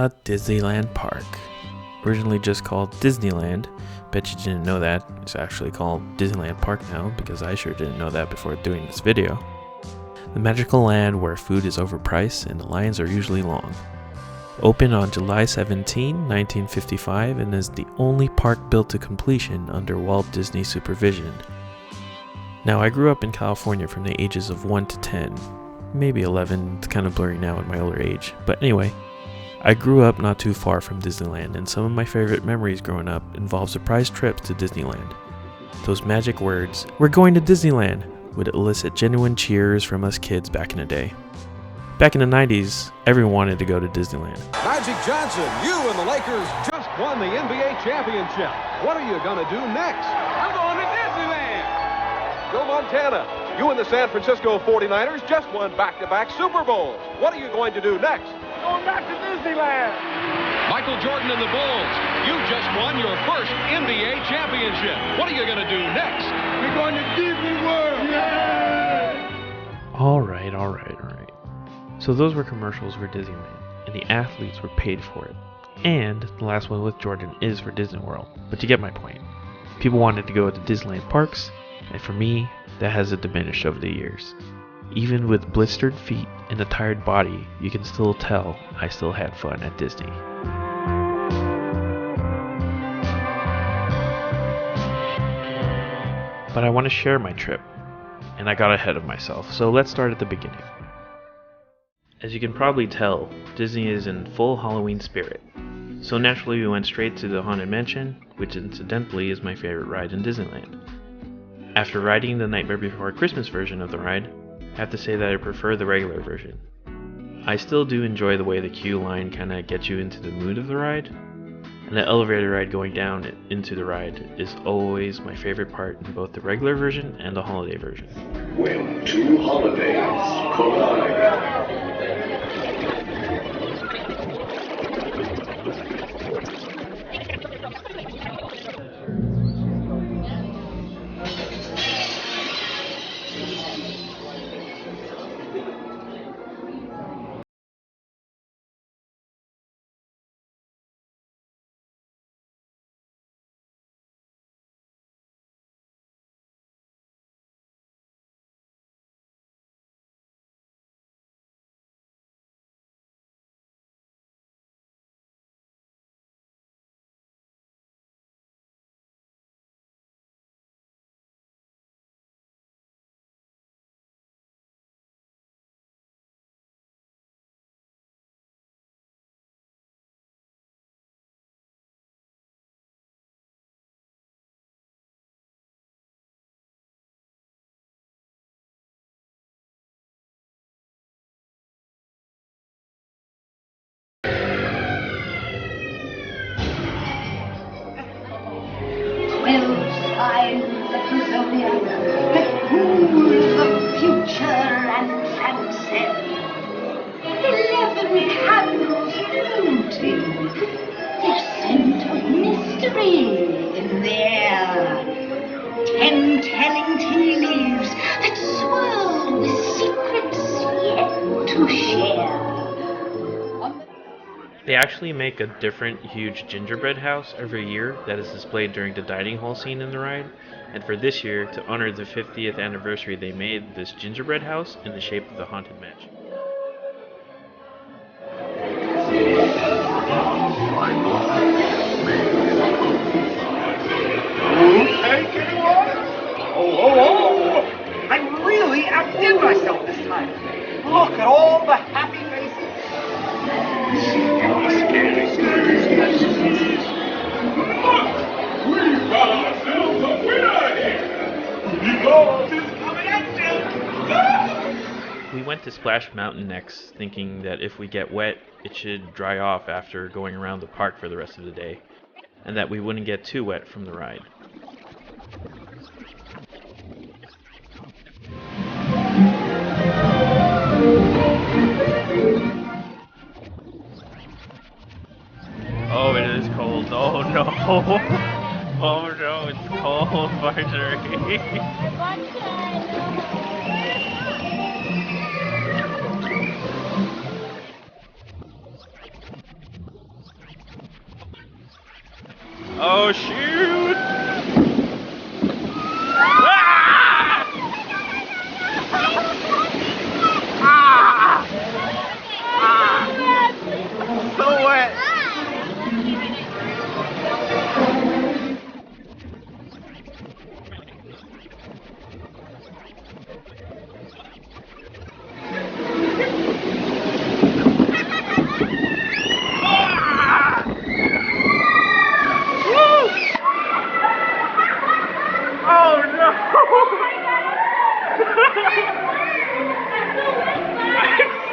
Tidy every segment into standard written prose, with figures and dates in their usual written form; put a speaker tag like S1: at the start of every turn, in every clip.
S1: Disneyland Park. Originally just called Disneyland. Bet you didn't know that. It's actually called Disneyland Park now, because I sure didn't know that before doing this video. The magical land where food is overpriced and the lines are usually long. Opened on July 17, 1955, and is the only park built to completion under Walt Disney supervision. Now, I grew up in California from the ages of 1 to 10, maybe 11, it's kind of blurry now in my older age, but anyway, I grew up not too far from Disneyland, and some of my favorite memories growing up involve surprise trips to Disneyland. Those magic words, "We're going to Disneyland," would elicit genuine cheers from us kids back in the day. Back in the 90s, everyone wanted to go to Disneyland.
S2: Magic Johnson, you and the Lakers just won the NBA championship. What are you going to do next?
S3: I'm going to Disneyland.
S2: Joe Montana, you and the San Francisco 49ers just won back-to-back Super Bowls. What are you going to do next?
S3: Going back to Disneyland.
S2: Michael Jordan and the Bulls, you just won your first NBA championship. What are you going to do next?
S3: We're going to Disney World. Yeah!
S1: All right. So those were commercials for Disneyland, and the athletes were paid for it. And the last one with Jordan is for Disney World, but you get my point. People wanted to go to Disneyland parks, and for me, that has diminished over the years. Even with blistered feet and a tired body, you can still tell I still had fun at Disney. But I want to share my trip, and I got ahead of myself, so let's start at the beginning. As you can probably tell, Disney is in full Halloween spirit. So naturally we went straight to the Haunted Mansion, which incidentally is my favorite ride in Disneyland. After riding the Nightmare Before Christmas version of the ride, I have to say that I prefer the regular version. I still do enjoy the way the queue line kinda gets you into the mood of the ride, and the elevator ride going down into the ride is always my favorite part in both the regular version and the holiday version.
S4: When two holidays collide.
S5: That rule the future and transcend. 11 candles floating, their scent of mystery in the air. 10 telling tea leaves that swirl with secrets yet to share.
S1: They actually make a different huge gingerbread house every year that is displayed during the dining hall scene in the ride, and for this year, to honor the 50th anniversary, they made this gingerbread house in the shape of the Haunted Mansion.
S3: Oh! I'm really outdid myself this time. Look at all the happy faces.
S4: We've got ourselves a winner here! Because it's coming at you!
S1: We went to Splash Mountain next, thinking that if we get wet, it should dry off after going around the park for the rest of the day, and that we wouldn't get too wet from the ride. Oh, it is cold. Oh no! Oh no, it's cold, Marjorie. Oh shoot!
S3: So wet. Oh no! I'm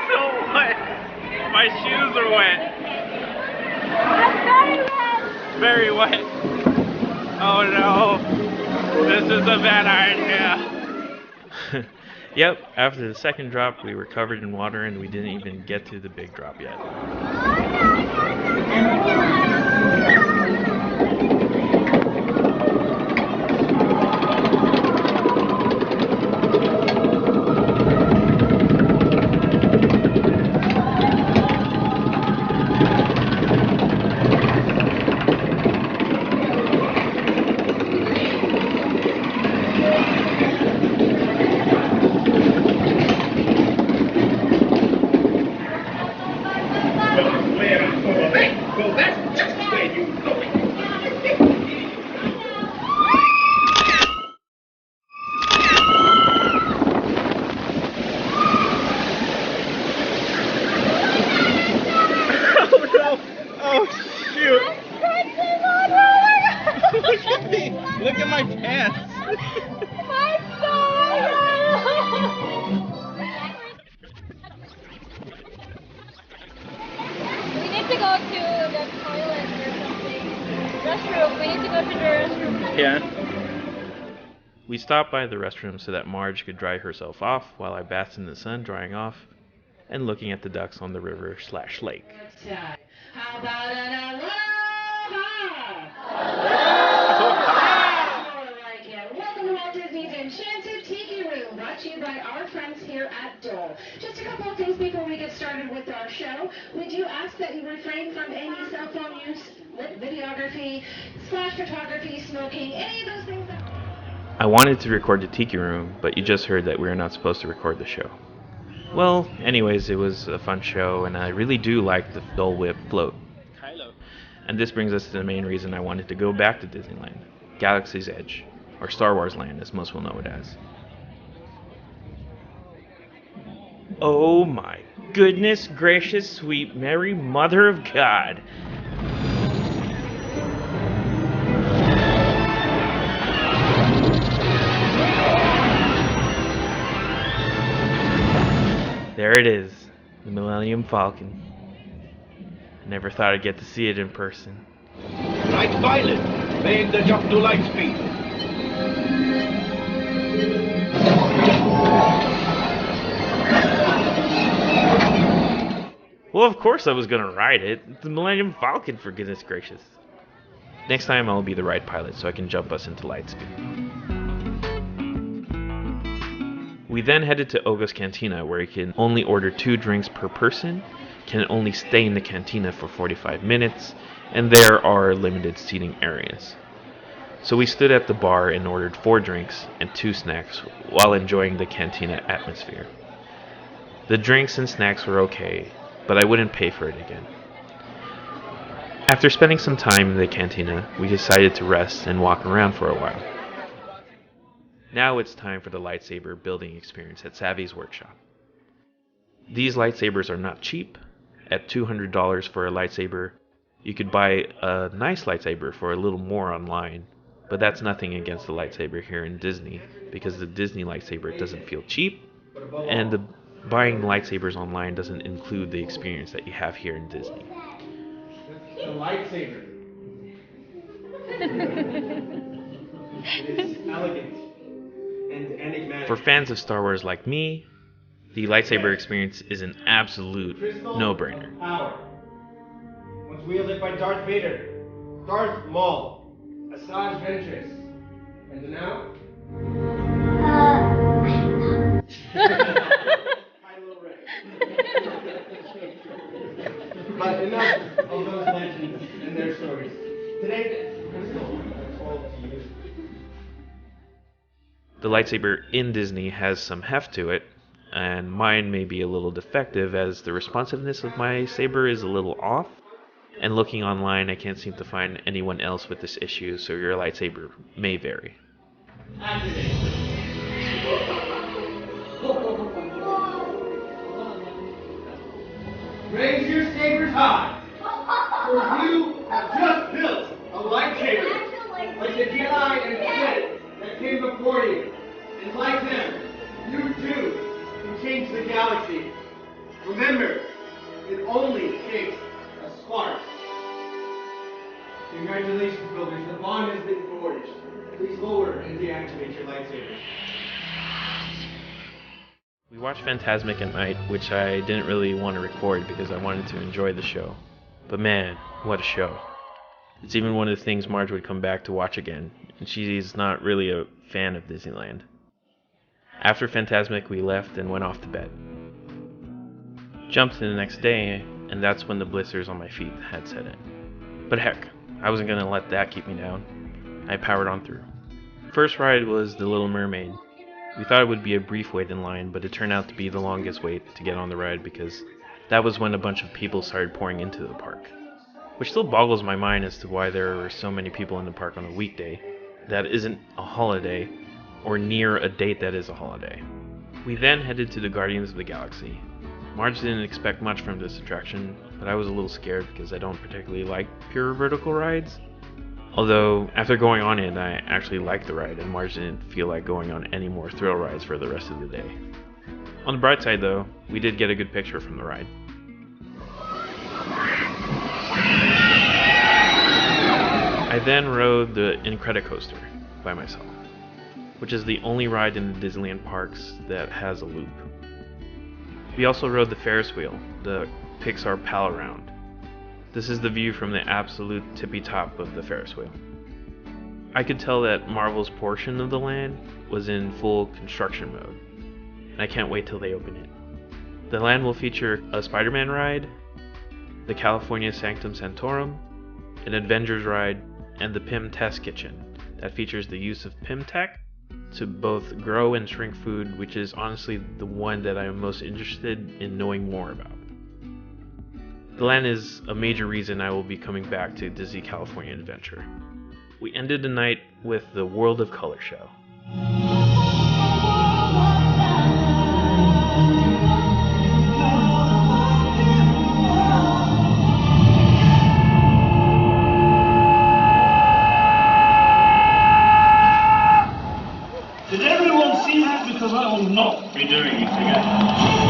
S3: so wet. My shoes are wet. Very wet. Oh no. This is a bad idea.
S1: Yep, after the second drop, we were covered in water and we didn't even get to the big drop yet.
S4: Well, that's just where you go.
S3: Oh no! Oh shoot! Look at me! Look at my pants!
S6: We need to go to the toilet or something. Restroom. We need to go to the restroom.
S3: Yeah.
S1: We stopped by the restroom so that Marge could dry herself off while I bathed in the sun, drying off and looking at the ducks on the river/lake.
S7: How about an aloha? More like it. Welcome to Walt Disney's Enchanted Tiki Room, brought to you by our friends here at Dole. Just a couple of things before we get started with our show. We do ask that you refrain from any cell phone use, videography, photography, smoking, any of those things that...
S1: I wanted to record the Tiki Room, but you just heard that we are not supposed to record the show. Well, anyways, it was a fun show, and I really do like the Dole Whip float. And this brings us to the main reason I wanted to go back to Disneyland, Galaxy's Edge, or Star Wars Land as most will know it as. Oh my goodness gracious sweet Mary Mother of God! There it is, the Millennium Falcon. I never thought I'd get to see it in person.
S4: Right pilot, make the jump to light speed.
S1: Well, of course I was gonna ride it. It's the Millennium Falcon, for goodness gracious. Next time I'll be the ride pilot so I can jump us into light speed. We then headed to Oga's Cantina, where you can only order 2 drinks per person, can only stay in the cantina for 45 minutes, and there are limited seating areas. So we stood at the bar and ordered 4 drinks and 2 snacks while enjoying the cantina atmosphere. The drinks and snacks were okay, but I wouldn't pay for it again. After spending some time in the cantina, we decided to rest and walk around for a while. Now it's time for the lightsaber building experience at Savvy's workshop. These lightsabers are not cheap. At $200 for a lightsaber, you could buy a nice lightsaber for a little more online, but that's nothing against the lightsaber here in Disney, because the Disney lightsaber doesn't feel cheap, and the buying lightsabers online doesn't include the experience that you have here in Disney.
S3: The lightsaber. It is elegant and enigmatic.
S1: For fans of Star Wars like me, the lightsaber experience is an absolute no-brainer.
S3: Power. Once wielded by Darth Vader, Darth Maul, Asajj Ventress, and now Kylo Ren. But enough of those legends and their stories. Today,
S1: The lightsaber in Disney has some heft to it, and mine may be a little defective as the responsiveness of my saber is a little off. And looking online, I can't seem to find anyone else with this issue, so your lightsaber may vary.
S3: Raise your sabers high, for you have just built a lightsaber, like the Jedi and Sith that came before you. And like them, you too can change the galaxy. Remember, it only takes a spark. Congratulations, builders. The bond has been forged. Please lower and deactivate your lightsabers.
S1: We watched Fantasmic at night, which I didn't really want to record because I wanted to enjoy the show. But man, what a show. It's even one of the things Marge would come back to watch again, and she's not really a fan of Disneyland. After Fantasmic, we left and went off to bed. Jumped to the next day, and that's when the blisters on my feet had set in. But heck, I wasn't going to let that keep me down. I powered on through. First ride was The Little Mermaid. We thought it would be a brief wait in line, but it turned out to be the longest wait to get on the ride because that was when a bunch of people started pouring into the park. Which still boggles my mind as to why there were so many people in the park on a weekday that isn't a holiday, or near a date that is a holiday. We then headed to the Guardians of the Galaxy. Marge didn't expect much from this attraction, but I was a little scared because I don't particularly like pure vertical rides. Although, after going on it, I actually liked the ride, and Marge didn't feel like going on any more thrill rides for the rest of the day. On the bright side, though, we did get a good picture from the ride. I then rode the Incredicoaster by myself, which is the only ride in the Disneyland parks that has a loop. We also rode the Ferris wheel, the Pixar Pal Around. This is the view from the absolute tippy top of the Ferris wheel. I could tell that Marvel's portion of the land was in full construction mode, and I can't wait till they open it. The land will feature a Spider-Man ride, the California Sanctum Sanctorum, an Avengers ride, and the Pym Test Kitchen that features the use of Pym Tech to both grow and shrink food, which is honestly the one that I am most interested in knowing more about. The land is a major reason I will be coming back to Disney California Adventure. We ended the night with the World of Color show.
S4: Did everyone see that? Because I will not be doing it again.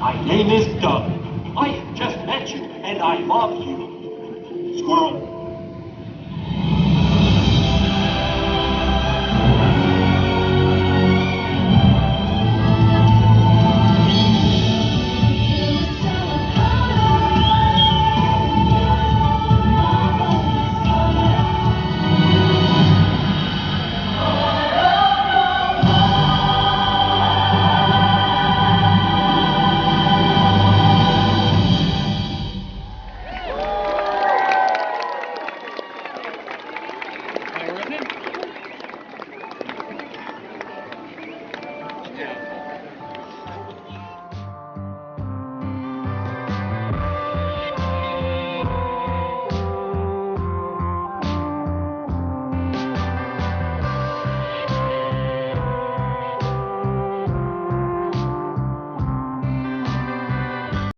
S8: My name is Doug. I have just met you, and I love you. Squirrel.